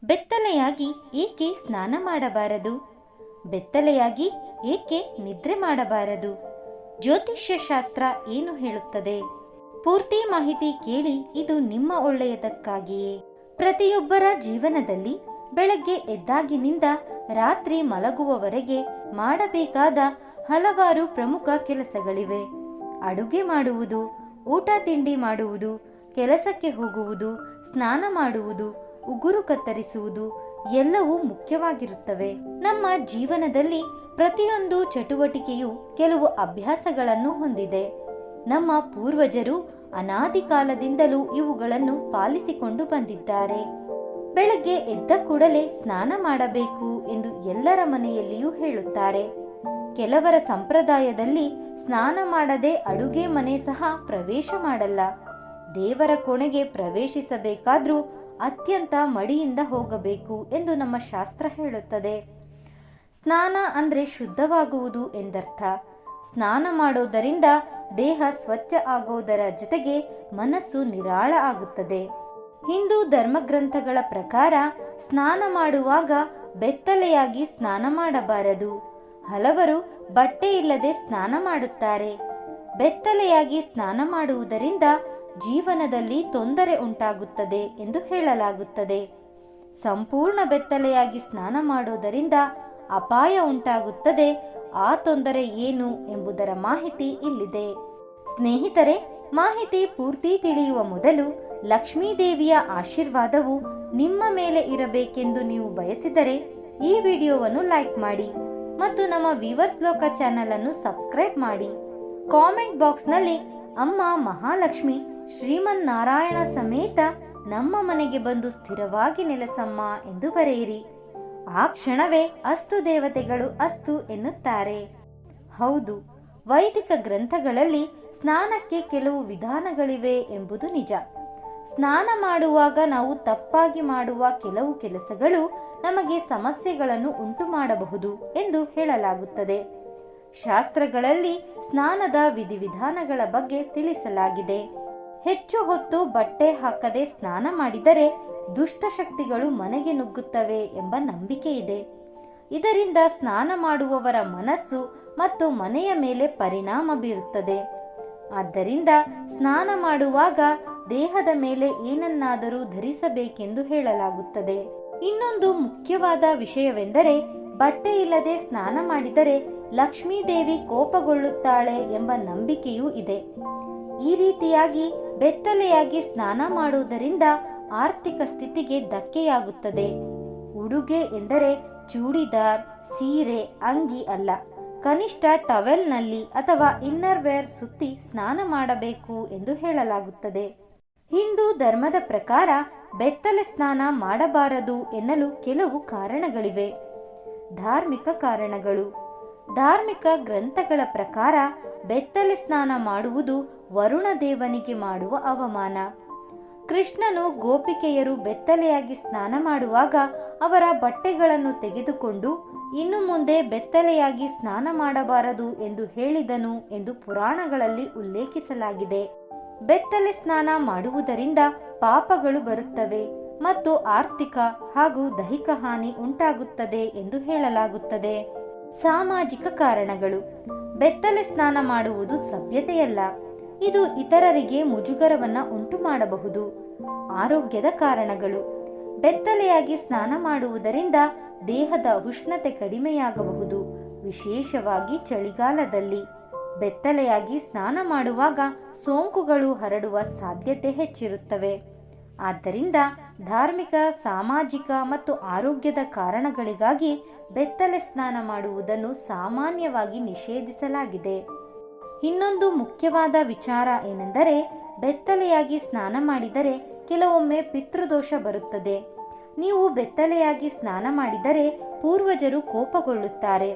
ಬೆತ್ತಲೆಯಾಗಿ ಏಕೆ ಸ್ನಾನ ಮಾಡಬಾರದು? ಬೆತ್ತಲೆಯಾಗಿ ಏಕೆ ನಿದ್ರೆ ಮಾಡಬಾರದು? ಜ್ಯೋತಿಷ್ಯ ಶಾಸ್ತ್ರ ಏನು ಹೇಳುತ್ತದೆ? ಪೂರ್ತಿ ಮಾಹಿತಿ ಕೇಳಿ, ಇದು ನಿಮ್ಮ ಒಳ್ಳೆಯದಕ್ಕಾಗಿಯೇ. ಪ್ರತಿಯೊಬ್ಬರ ಜೀವನದಲ್ಲಿ ಬೆಳಗ್ಗೆ ಎದ್ದಾಗಿನಿಂದ ರಾತ್ರಿ ಮಲಗುವವರೆಗೆ ಮಾಡಬೇಕಾದ ಹಲವಾರು ಪ್ರಮುಖ ಕೆಲಸಗಳಿವೆ. ಅಡುಗೆ ಮಾಡುವುದು, ಊಟ ತಿಂಡಿ ಮಾಡುವುದು, ಕೆಲಸಕ್ಕೆ ಹೋಗುವುದು, ಸ್ನಾನ ಮಾಡುವುದು, ಉಗುರು ಕತ್ತರಿಸುವುದು ಎಲ್ಲವೂ ಮುಖ್ಯವಾಗಿರುತ್ತವೆ. ನಮ್ಮ ಜೀವನದಲ್ಲಿ ಪ್ರತಿಯೊಂದು ಚಟುವಟಿಕೆಯು ಕೆಲವು ಅಭ್ಯಾಸಗಳನ್ನು ಹೊಂದಿದೆ. ನಮ್ಮ ಪೂರ್ವಜರು ಅನಾದಿ ಕಾಲದಿಂದಲೂ ಇವುಗಳನ್ನು ಪಾಲಿಸಿಕೊಂಡು ಬಂದಿದ್ದಾರೆ. ಬೆಳಗ್ಗೆ ಎದ್ದ ಕೂಡಲೇ ಸ್ನಾನ ಮಾಡಬೇಕು ಎಂದು ಎಲ್ಲರ ಮನೆಯಲ್ಲಿಯೂ ಹೇಳುತ್ತಾರೆ. ಕೆಲವರ ಸಂಪ್ರದಾಯದಲ್ಲಿ ಸ್ನಾನ ಮಾಡದೆ ಅಡುಗೆ ಮನೆ ಸಹ ಪ್ರವೇಶ ಮಾಡಲ್ಲ. ದೇವರ ಕೋಣೆಗೆ ಪ್ರವೇಶಿಸಬೇಕಾದ್ರೂ ಅತ್ಯಂತ ಮಡಿಯಿಂದ ಹೋಗಬೇಕು ಎಂದು ನಮ್ಮ ಶಾಸ್ತ್ರ ಹೇಳುತ್ತದೆ. ಸ್ನಾನ ಅಂದ್ರೆ ಶುದ್ಧವಾಗುವುದು ಎಂದರ್ಥ. ಸ್ನಾನ ಮಾಡೋದರಿಂದ ದೇಹ ಸ್ವಚ್ಛ ಆಗೋದರ ಜೊತೆಗೆ ಮನಸ್ಸು ನಿರಾಳ ಆಗುತ್ತದೆ. ಹಿಂದೂ ಧರ್ಮಗ್ರಂಥಗಳ ಪ್ರಕಾರ ಸ್ನಾನ ಮಾಡುವಾಗ ಬೆತ್ತಲೆಯಾಗಿ ಸ್ನಾನ ಮಾಡಬಾರದು. ಹಲವರು ಬಟ್ಟೆ ಇಲ್ಲದೆ ಸ್ನಾನ ಮಾಡುತ್ತಾರೆ. ಬೆತ್ತಲೆಯಾಗಿ ಸ್ನಾನ ಮಾಡುವುದರಿಂದ ಜೀವನದಲ್ಲಿ ತೊಂದರೆ ಉಂಟಾಗುತ್ತದೆ ಎಂದು ಹೇಳಲಾಗುತ್ತದೆ. ಸಂಪೂರ್ಣ ಬೆತ್ತಲೆಯಾಗಿ ಸ್ನಾನ ಮಾಡೋದರಿಂದ ಅಪಾಯ ಉಂಟಾಗುತ್ತದೆ. ಆ ತೊಂದರೆ ಏನು ಎಂಬುದರ ಮಾಹಿತಿ ಇಲ್ಲಿದೆ. ಸ್ನೇಹಿತರೆ, ಮಾಹಿತಿ ಪೂರ್ತಿ ತಿಳಿಯುವ ಮೊದಲು ಲಕ್ಷ್ಮೀದೇವಿಯ ಆಶೀರ್ವಾದವು ನಿಮ್ಮ ಮೇಲೆ ಇರಬೇಕೆಂದು ನೀವು ಬಯಸಿದರೆ ಈ ವಿಡಿಯೋವನ್ನು ಲೈಕ್ ಮಾಡಿ ಮತ್ತು ನಮ್ಮ ವೀವರ್ಸ್ ಲೋಕ ಚಾನೆಲ್ ಅನ್ನು ಸಬ್ಸ್ಕ್ರೈಬ್ ಮಾಡಿ. ಕಾಮೆಂಟ್ ಬಾಕ್ಸ್ ನಲ್ಲಿ ಅಮ್ಮ ಮಹಾಲಕ್ಷ್ಮಿ ಶ್ರೀಮನ್ನಾರಾಯಣ ಸಮೇತ ನಮ್ಮ ಮನೆಗೆ ಬಂದು ಸ್ಥಿರವಾಗಿ ನೆಲೆಸಮ್ಮ ಎಂದು ಬರೆಯಿರಿ. ಆ ಕ್ಷಣವೇ ಅಸ್ತು ದೇವತೆಗಳು ಅಸ್ತು ಎನ್ನುತ್ತಾರೆ. ಹೌದು, ವೈದಿಕ ಗ್ರಂಥಗಳಲ್ಲಿ ಸ್ನಾನಕ್ಕೆ ಕೆಲವು ವಿಧಾನಗಳಿವೆ ಎಂಬುದು ನಿಜ. ಸ್ನಾನ ಮಾಡುವಾಗ ನಾವು ತಪ್ಪಾಗಿ ಮಾಡುವ ಕೆಲವು ಕೆಲಸಗಳು ನಮಗೆ ಸಮಸ್ಯೆಗಳನ್ನು ಉಂಟು ಮಾಡಬಹುದು ಎಂದು ಹೇಳಲಾಗುತ್ತದೆ. ಶಾಸ್ತ್ರಗಳಲ್ಲಿ ಸ್ನಾನದ ವಿಧಿವಿಧಾನಗಳ ಬಗ್ಗೆ ತಿಳಿಸಲಾಗಿದೆ. ಹೆಚ್ಚು ಹೊತ್ತು ಬಟ್ಟೆ ಹಾಕದೆ ಸ್ನಾನ ಮಾಡಿದರೆ ದುಷ್ಟಶಕ್ತಿಗಳು ಮನೆಗೆ ನುಗ್ಗುತ್ತವೆ ಎಂಬ ನಂಬಿಕೆ ಇದೆ. ಇದರಿಂದ ಸ್ನಾನ ಮಾಡುವವರ ಮನಸ್ಸು ಮತ್ತು ಮನೆಯ ಮೇಲೆ ಪರಿಣಾಮ ಬೀರುತ್ತದೆ. ಆದ್ದರಿಂದ ಸ್ನಾನ ಮಾಡುವಾಗ ದೇಹದ ಮೇಲೆ ಏನನ್ನಾದರೂ ಧರಿಸಬೇಕೆಂದು ಹೇಳಲಾಗುತ್ತದೆ. ಇನ್ನೊಂದು ಮುಖ್ಯವಾದ ವಿಷಯವೆಂದರೆ ಬಟ್ಟೆ ಇಲ್ಲದೆ ಸ್ನಾನ ಮಾಡಿದರೆ ಲಕ್ಷ್ಮೀದೇವಿ ಕೋಪಗೊಳ್ಳುತ್ತಾಳೆ ಎಂಬ ನಂಬಿಕೆಯೂ ಇದೆ. ಈ ರೀತಿಯಾಗಿ ಬೆತ್ತಲೆಯಾಗಿ ಸ್ನಾನ ಮಾಡುವುದರಿಂದ ಆರ್ಥಿಕ ಸ್ಥಿತಿಗೆ ಧಕ್ಕೆಯಾಗುತ್ತದೆ. ಉಡುಗೆ ಎಂದರೆ ಚೂಡಿದಾರ್, ಸೀರೆ, ಅಂಗಿ ಅಲ್ಲ. ಕನಿಷ್ಠ ಟವೆಲ್ನಲ್ಲಿ ಅಥವಾ ಇನ್ನರ್ ವೇರ್ ಸುತ್ತಿ ಸ್ನಾನ ಮಾಡಬೇಕು ಎಂದು ಹೇಳಲಾಗುತ್ತದೆ. ಹಿಂದೂ ಧರ್ಮದ ಪ್ರಕಾರ ಬೆತ್ತಲೆ ಸ್ನಾನ ಮಾಡಬಾರದು ಎನ್ನಲು ಕೆಲವು ಕಾರಣಗಳಿವೆ. ಧಾರ್ಮಿಕ ಕಾರಣಗಳು. ಧಾರ್ಮಿಕ ಗ್ರಂಥಗಳ ಪ್ರಕಾರ ಬೆತ್ತಲೆ ಸ್ನಾನ ಮಾಡುವುದು ವರುಣ ದೇವನಿಗೆ ಮಾಡುವ ಅವಮಾನ. ಕೃಷ್ಣನು ಗೋಪಿಕೆಯರು ಬೆತ್ತಲೆಯಾಗಿ ಸ್ನಾನ ಮಾಡುವಾಗ ಅವರ ಬಟ್ಟೆಗಳನ್ನು ತೆಗೆದುಕೊಂಡು ಇನ್ನು ಮುಂದೆ ಬೆತ್ತಲೆಯಾಗಿ ಸ್ನಾನ ಮಾಡಬಾರದು ಎಂದು ಹೇಳಿದನು ಎಂದು ಪುರಾಣಗಳಲ್ಲಿ ಉಲ್ಲೇಖಿಸಲಾಗಿದೆ. ಬೆತ್ತಲೆ ಸ್ನಾನ ಮಾಡುವುದರಿಂದ ಪಾಪಗಳು ಬರುತ್ತವೆ ಮತ್ತು ಆರ್ಥಿಕ ಹಾಗೂ ದೈಹಿಕ ಹಾನಿ ಉಂಟಾಗುತ್ತದೆ ಎಂದು ಹೇಳಲಾಗುತ್ತದೆ. ಸಾಮಾಜಿಕ ಕಾರಣಗಳು. ಬೆತ್ತಲೆ ಸ್ನಾನ ಮಾಡುವುದು ಸಭ್ಯತೆಯಲ್ಲ. ಇದು ಇತರರಿಗೆ ಮುಜುಗರವನ್ನ ಉಂಟು ಮಾಡಬಹುದು. ಆರೋಗ್ಯದ ಕಾರಣಗಳು. ಬೆತ್ತಲೆಯಾಗಿ ಸ್ನಾನ ಮಾಡುವುದರಿಂದ ದೇಹದ ಉಷ್ಣತೆ ಕಡಿಮೆಯಾಗಬಹುದು, ವಿಶೇಷವಾಗಿ ಚಳಿಗಾಲದಲ್ಲಿ. ಬೆತ್ತಲೆಯಾಗಿ ಸ್ನಾನ ಮಾಡುವಾಗ ಸೋಂಕುಗಳು ಹರಡುವ ಸಾಧ್ಯತೆ ಹೆಚ್ಚಿರುತ್ತವೆ. ಆದ್ದರಿಂದ ಧಾರ್ಮಿಕ, ಸಾಮಾಜಿಕ ಮತ್ತು ಆರೋಗ್ಯದ ಕಾರಣಗಳಿಗಾಗಿ ಬೆತ್ತಲೆ ಸ್ನಾನ ಮಾಡುವುದನ್ನು ಸಾಮಾನ್ಯವಾಗಿ ನಿಷೇಧಿಸಲಾಗಿದೆ. ಇನ್ನೊಂದು ಮುಖ್ಯವಾದ ವಿಚಾರ ಏನೆಂದರೆ ಬೆತ್ತಲೆಯಾಗಿ ಸ್ನಾನ ಮಾಡಿದರೆ ಕೆಲವೊಮ್ಮೆ ಪಿತೃದೋಷ ಬರುತ್ತದೆ. ನೀವು ಬೆತ್ತಲೆಯಾಗಿ ಸ್ನಾನ ಮಾಡಿದರೆ ಪೂರ್ವಜರು ಕೋಪಗೊಳ್ಳುತ್ತಾರೆ.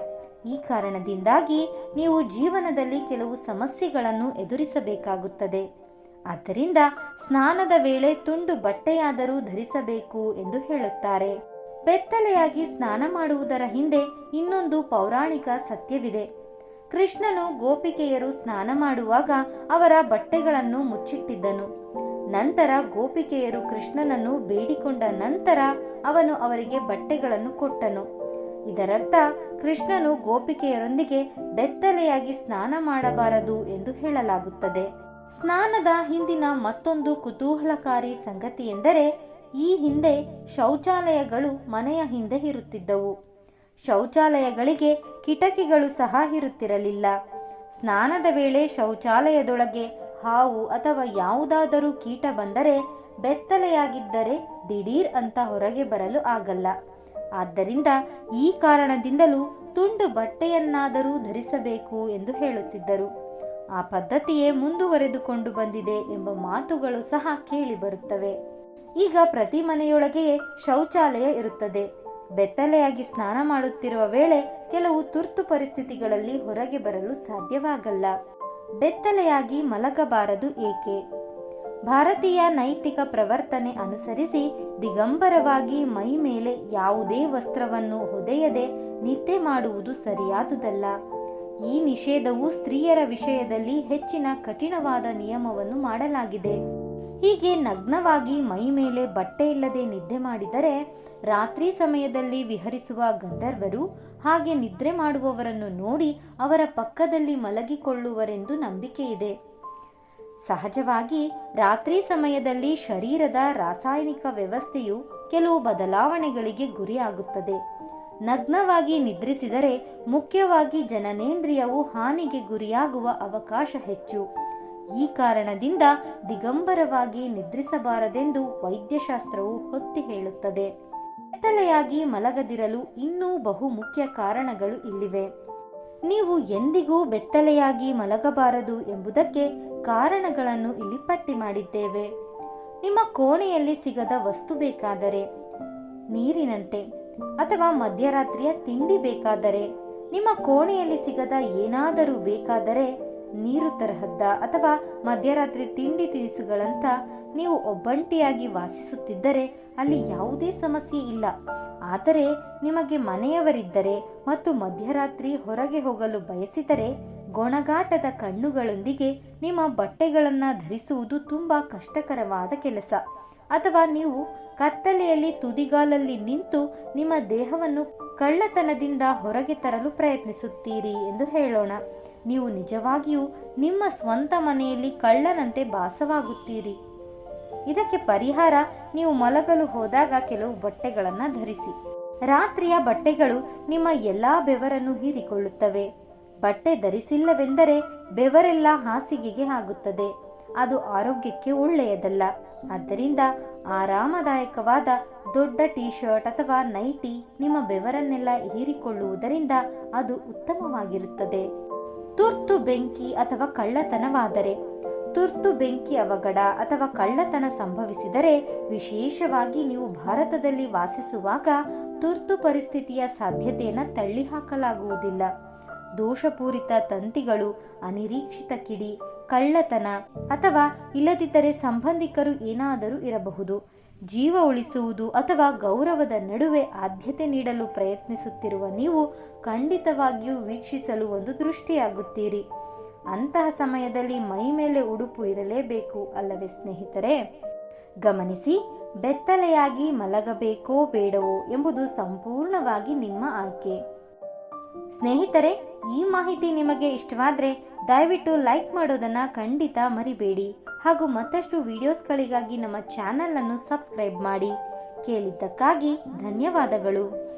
ಈ ಕಾರಣದಿಂದಾಗಿ ನೀವು ಜೀವನದಲ್ಲಿ ಕೆಲವು ಸಮಸ್ಯೆಗಳನ್ನು ಎದುರಿಸಬೇಕಾಗುತ್ತದೆ. ಆದ್ದರಿಂದ ಸ್ನಾನದ ವೇಳೆ ತುಂಡು ಬಟ್ಟೆಯಾದರೂ ಧರಿಸಬೇಕು ಎಂದು ಹೇಳುತ್ತಾರೆ. ಬೆತ್ತಲೆಯಾಗಿ ಸ್ನಾನ ಮಾಡುವುದರ ಹಿಂದೆ ಇನ್ನೊಂದು ಪೌರಾಣಿಕ ಸತ್ಯವಿದೆ. ಕೃಷ್ಣನು ಗೋಪಿಕೆಯರು ಸ್ನಾನ ಮಾಡುವಾಗ ಅವರ ಬಟ್ಟೆಗಳನ್ನು ಮುಚ್ಚಿಟ್ಟಿದ್ದನು. ನಂತರ ಗೋಪಿಕೆಯರು ಕೃಷ್ಣನನ್ನು ಬೇಡಿಕೊಂಡ ನಂತರ ಅವನು ಅವರಿಗೆ ಬಟ್ಟೆಗಳನ್ನು ಕೊಟ್ಟನು. ಇದರರ್ಥ ಕೃಷ್ಣನು ಗೋಪಿಕೆಯರೊಂದಿಗೆ ಬೆತ್ತಲೆಯಾಗಿ ಸ್ನಾನ ಮಾಡಬಾರದು ಎಂದು ಹೇಳಲಾಗುತ್ತದೆ. ಸ್ನಾನದ ಹಿಂದಿನ ಮತ್ತೊಂದು ಕುತೂಹಲಕಾರಿ ಸಂಗತಿ ಎಂದರೆ, ಈ ಹಿಂದೆ ಶೌಚಾಲಯಗಳು ಮನೆಯ ಹಿಂದೆ ಇರುತ್ತಿದ್ದವು. ಶೌಚಾಲಯಗಳಿಗೆ ಕಿಟಕಿಗಳು ಸಹ ಇರುತ್ತಿರಲಿಲ್ಲ. ಸ್ನಾನದ ವೇಳೆ ಶೌಚಾಲಯದೊಳಗೆ ಹಾವು ಅಥವಾ ಯಾವುದಾದರೂ ಕೀಟ ಬಂದರೆ ಬೆತ್ತಲೆಯಾಗಿದ್ದರೆ ದಿಢೀರ್ ಅಂತ ಹೊರಗೆ ಬರಲು ಆಗಲ್ಲ. ಆದ್ದರಿಂದ ಈ ಕಾರಣದಿಂದಲೂ ತುಂಡು ಬಟ್ಟೆಯನ್ನಾದರೂ ಧರಿಸಬೇಕು ಎಂದು ಹೇಳುತ್ತಿದ್ದರು. ಆ ಪದ್ಧತಿಯೇ ಮುಂದುವರೆದುಕೊಂಡು ಬಂದಿದೆ ಎಂಬ ಮಾತುಗಳು ಸಹ ಕೇಳಿಬರುತ್ತವೆ. ಈಗ ಪ್ರತಿ ಮನೆಯೊಳಗೆಯೇ ಶೌಚಾಲಯ ಇರುತ್ತದೆ. ಬೆತ್ತಲೆಯಾಗಿ ಸ್ನಾನ ಮಾಡುತ್ತಿರುವ ವೇಳೆ ಕೆಲವು ತುರ್ತು ಪರಿಸ್ಥಿತಿಗಳಲ್ಲಿ ಹೊರಗೆ ಬರಲು ಸಾಧ್ಯವಾಗಲ್ಲ. ಬೆತ್ತಲೆಯಾಗಿ ಮಲಗಬಾರದು ಏಕೆ? ಭಾರತೀಯ ನೈತಿಕ ಪ್ರವರ್ತನೆ ಅನುಸರಿಸಿ ದಿಗಂಬರವಾಗಿ ಮೈ ಮೇಲೆ ಯಾವುದೇ ವಸ್ತ್ರವನ್ನು ಹೊದೆಯದೆ ನಿದ್ದೆ ಮಾಡುವುದು ಸರಿಯಾದುದಲ್ಲ. ಈ ನಿಷೇಧವು ಸ್ತ್ರೀಯರ ವಿಷಯದಲ್ಲಿ ಹೆಚ್ಚಿನ ಕಠಿಣವಾದ ನಿಯಮವನ್ನು ಮಾಡಲಾಗಿದೆ. ಹೀಗೆ ನಗ್ನವಾಗಿ ಮೈ ಮೇಲೆ ಬಟ್ಟೆ ಇಲ್ಲದೆ ನಿದ್ದೆ ಮಾಡಿದರೆ ರಾತ್ರಿ ಸಮಯದಲ್ಲಿ ವಿಹರಿಸುವ ಗಂಧರ್ವರು ಹಾಗೆ ನಿದ್ರೆ ಮಾಡುವವರನ್ನು ನೋಡಿ ಅವರ ಪಕ್ಕದಲ್ಲಿ ಮಲಗಿಕೊಳ್ಳುವರೆಂದು ನಂಬಿಕೆ ಇದೆ. ಸಹಜವಾಗಿ ರಾತ್ರಿ ಸಮಯದಲ್ಲಿ ಶರೀರದ ರಾಸಾಯನಿಕ ವ್ಯವಸ್ಥೆಯು ಕೆಲವು ಬದಲಾವಣೆಗಳಿಗೆ ಗುರಿಯಾಗುತ್ತದೆ. ನಗ್ನವಾಗಿ ನಿದ್ರಿಸಿದರೆ ಮುಖ್ಯವಾಗಿ ಜನನೇಂದ್ರಿಯವು ಹಾನಿಗೆ ಗುರಿಯಾಗುವ ಅವಕಾಶ ಹೆಚ್ಚು. ಈ ಕಾರಣದಿಂದ ದಿಗಂಬರವಾಗಿ ನಿದ್ರಿಸಬಾರದೆಂದು ವೈದ್ಯಶಾಸ್ತ್ರವು ಒತ್ತಿ ಹೇಳುತ್ತದೆ. ಬೆತ್ತಲೆಯಾಗಿ ಮಲಗದಿರಲು ಇನ್ನೂ ಬಹು ಮುಖ್ಯ ಕಾರಣಗಳು ಇಲ್ಲಿವೆ. ನೀವು ಎಂದಿಗೂ ಬೆತ್ತಲೆಯಾಗಿ ಮಲಗಬಾರದು ಎಂಬುದಕ್ಕೆ ಕಾರಣಗಳನ್ನು ಇಲ್ಲಿ ಪಟ್ಟಿ ಮಾಡಿದ್ದೇವೆ. ನಿಮ್ಮ ಕೋಣೆಯಲ್ಲಿ ಸಿಗದ ವಸ್ತು ಬೇಕಾದರೆ, ನೀರಿನಂತೆ, ಅಥವಾ ಮಧ್ಯರಾತ್ರಿಯ ತಿಂಡಿ ಬೇಕಾದರೆ, ನಿಮ್ಮ ಕೋಣೆಯಲ್ಲಿ ಸಿಗದ ಏನಾದರೂ ಬೇಕಾದರೆ, ನೀರು ತರಹದ್ದ ಅಥವಾ ಮಧ್ಯರಾತ್ರಿ ತಿಂಡಿ ತಿನಿಸುಗಳಂತ ನೀವು ಒಬ್ಬಂಟಿಯಾಗಿ ವಾಸಿಸುತ್ತಿದ್ದರೆ ಅಲ್ಲಿ ಯಾವುದೇ ಸಮಸ್ಯೆ ಇಲ್ಲ. ಆದರೆ ನಿಮಗೆ ಮನೆಯವರಿದ್ದರೆ ಮತ್ತು ಮಧ್ಯರಾತ್ರಿ ಹೊರಗೆ ಹೋಗಲು ಬಯಸಿದರೆ ಗೊಣಗಾಟದ ಕಣ್ಣುಗಳೊಂದಿಗೆ ನಿಮ್ಮ ಬಟ್ಟೆಗಳನ್ನು ಧರಿಸುವುದು ತುಂಬ ಕಷ್ಟಕರವಾದ ಕೆಲಸ. ಅಥವಾ ನೀವು ಕತ್ತಲೆಯಲ್ಲಿ ತುದಿಗಾಲಲ್ಲಿ ನಿಂತು ನಿಮ್ಮ ದೇಹವನ್ನು ಕಳ್ಳತನದಿಂದ ಹೊರಗೆ ತರಲು ಪ್ರಯತ್ನಿಸುತ್ತೀರಿ ಎಂದು ಹೇಳೋಣ. ನೀವು ನಿಜವಾಗಿಯೂ ನಿಮ್ಮ ಸ್ವಂತ ಮನೆಯಲ್ಲಿ ಕಳ್ಳನಂತೆ ಭಾಸವಾಗುತ್ತೀರಿ. ಇದಕ್ಕೆ ಪರಿಹಾರ, ನೀವು ಮಲಗಲು ಹೋದಾಗ ಕೆಲವು ಬಟ್ಟೆಗಳನ್ನು ಧರಿಸಿ. ರಾತ್ರಿಯ ಬಟ್ಟೆಗಳು ನಿಮ್ಮ ಎಲ್ಲಾ ಬೆವರನ್ನು ಹೀರಿಕೊಳ್ಳುತ್ತವೆ. ಬಟ್ಟೆ ಧರಿಸಿಲ್ಲವೆಂದರೆ ಬೆವರೆಲ್ಲ ಹಾಸಿಗೆಗೆ ಆಗುತ್ತದೆ. ಅದು ಆರೋಗ್ಯಕ್ಕೆ ಒಳ್ಳೆಯದಲ್ಲ. ಆದ್ದರಿಂದ ಆರಾಮದಾಯಕವಾದ ದೊಡ್ಡ ಟೀ ಶರ್ಟ್ ಅಥವಾ ನೈಟಿ ನಿಮ್ಮ ಬೆವರನ್ನೆಲ್ಲ ಹೀರಿಕೊಳ್ಳುವುದರಿಂದ ಅದು ಉತ್ತಮವಾಗಿರುತ್ತದೆ. ತುರ್ತು ಬೆಂಕಿ ಅಥವಾ ಕಳ್ಳತನವಾದರೆ, ತುರ್ತು ಬೆಂಕಿ ಅವಘಡ ಅಥವಾ ಕಳ್ಳತನ ಸಂಭವಿಸಿದರೆ, ವಿಶೇಷವಾಗಿ ನೀವು ಭಾರತದಲ್ಲಿ ವಾಸಿಸುವಾಗ ತುರ್ತು ಪರಿಸ್ಥಿತಿಯ ಸಾಧ್ಯತೆಯನ್ನು ತಳ್ಳಿಹಾಕಲಾಗುವುದಿಲ್ಲ. ದೋಷಪೂರಿತ ತಂತಿಗಳು, ಅನಿರೀಕ್ಷಿತ ಕಿಡಿ, ಕಳ್ಳತನ ಅಥವಾ ಇಲ್ಲದಿದ್ದರೆ ಸಂಬಂಧಿಕರು ಏನಾದರೂ ಇರಬಹುದು. ಜೀವ ಉಳಿಸುವುದು ಅಥವಾ ಗೌರವದ ನಡುವೆ ಆದ್ಯತೆ ನೀಡಲು ಪ್ರಯತ್ನಿಸುತ್ತಿರುವ ನೀವು ಖಂಡಿತವಾಗಿಯೂ ವೀಕ್ಷಿಸಲು ಒಂದು ದೃಷ್ಟಿಯಾಗುತ್ತೀರಿ. ಅಂತಹ ಸಮಯದಲ್ಲಿ ಮೈ ಮೇಲೆ ಉಡುಪು ಇರಲೇಬೇಕು ಅಲ್ಲವೇ ಸ್ನೇಹಿತರೆ? ಗಮನಿಸಿ, ಬೆತ್ತಲೆಯಾಗಿ ಮಲಗಬೇಕೋ ಬೇಡವೋ ಎಂಬುದು ಸಂಪೂರ್ಣವಾಗಿ ನಿಮ್ಮ ಆಯ್ಕೆ. ಸ್ನೇಹಿತರೆ, ಈ ಮಾಹಿತಿ ನಿಮಗೆ ಇಷ್ಟವಾದರೆ ದಯವಿಟ್ಟು ಲೈಕ್ ಮಾಡೋದನ್ನು ಖಂಡಿತ ಮರಿಬೇಡಿ. ಹಾಗೂ ಮತ್ತಷ್ಟು ವಿಡಿಯೋಸ್ಗಳಿಗಾಗಿ ನಮ್ಮ ಚಾನೆಲ್ ಅನ್ನು ಸಬ್ಸ್ಕ್ರೈಬ್ ಮಾಡಿ. ಕೇಳಿದ್ದಕ್ಕಾಗಿ ಧನ್ಯವಾದಗಳು.